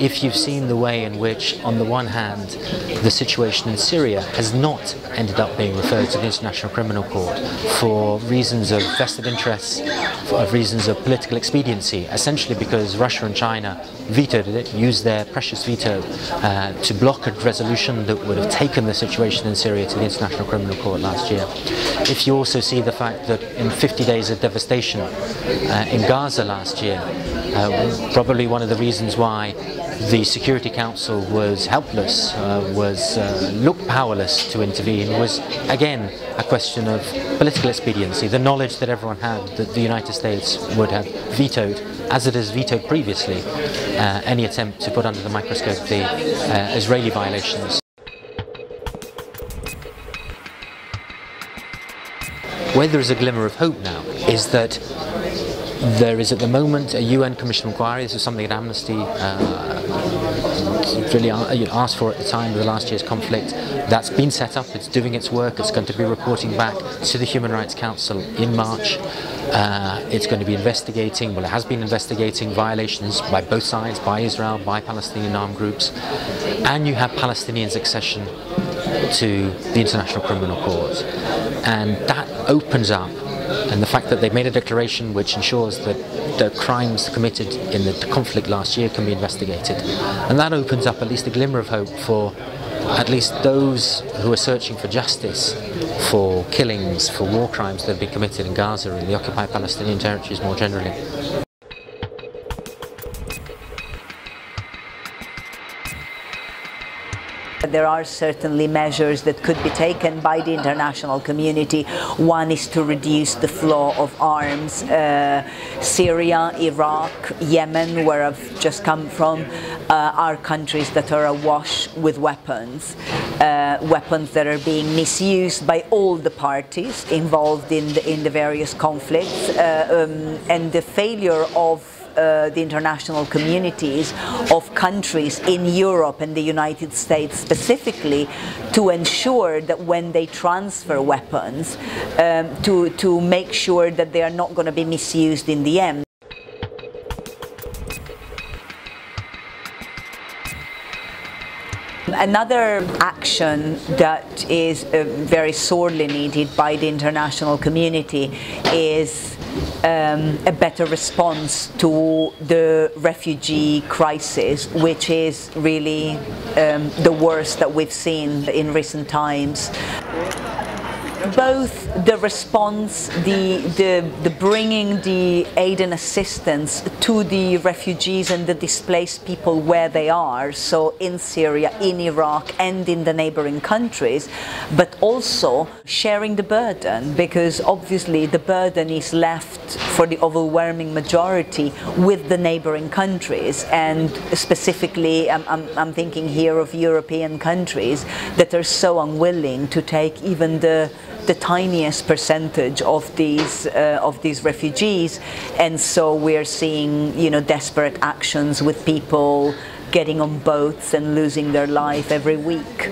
if you've seen the way in which, on the one hand, the situation in Syria has not ended up being referred to the International Criminal Court for reasons of vested interests, for reasons of political expediency, essentially because Russia and China vetoed it, used their precious veto to block a resolution that would have taken the situation in Syria to the International Criminal Court last year. If you also see the fact that in 50 days of devastation in Gaza last year, probably one of the reasons why the Security Council was helpless, looked powerless to intervene, was again a question of political expediency, the knowledge that everyone had that the United States would have vetoed, as it has vetoed previously, any attempt to put under the microscope the Israeli violations. Where there is a glimmer of hope now is that there is at the moment a UN Commission of Inquiry. This is something that Amnesty really asked for at the time of the last year's conflict. That's been set up, it's doing its work, it's going to be reporting back to the Human Rights Council in March. It's going to be investigating, well, it has been investigating violations by both sides, by Israel, by Palestinian armed groups. And you have Palestinians' accession to the International Criminal Court. And that opens up, and the fact that they've made a declaration which ensures that the crimes committed in the conflict last year can be investigated. And that opens up at least a glimmer of hope for at least those who are searching for justice for killings, for war crimes that have been committed in Gaza and the occupied Palestinian territories more generally. There are certainly measures that could be taken by the international community. One is to reduce the flow of arms. Syria, Iraq, Yemen, where I've just come from, are countries that are awash with weapons. Weapons that are being misused by all the parties involved in the various conflicts. And the failure of the international communities of countries in Europe and the United States specifically to ensure that when they transfer weapons, to make sure that they are not going to be misused in the end. Another action that is very sorely needed by the international community is a better response to the refugee crisis, which is really the worst that we've seen in recent times. Both the response, the bringing the aid and assistance to the refugees and the displaced people where they are, so in Syria, in Iraq and in the neighboring countries, but also sharing the burden, because obviously the burden is left for the overwhelming majority with the neighboring countries, and specifically I'm thinking here of European countries that are so unwilling to take even the tiniest percentage of these refugees, and so we're seeing, you know, desperate actions with people getting on boats and losing their life every week.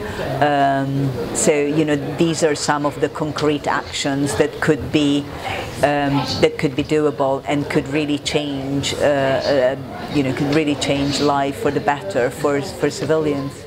So, you know, these are some of the concrete actions that could be doable and could really change, you know, could really change life for the better for civilians.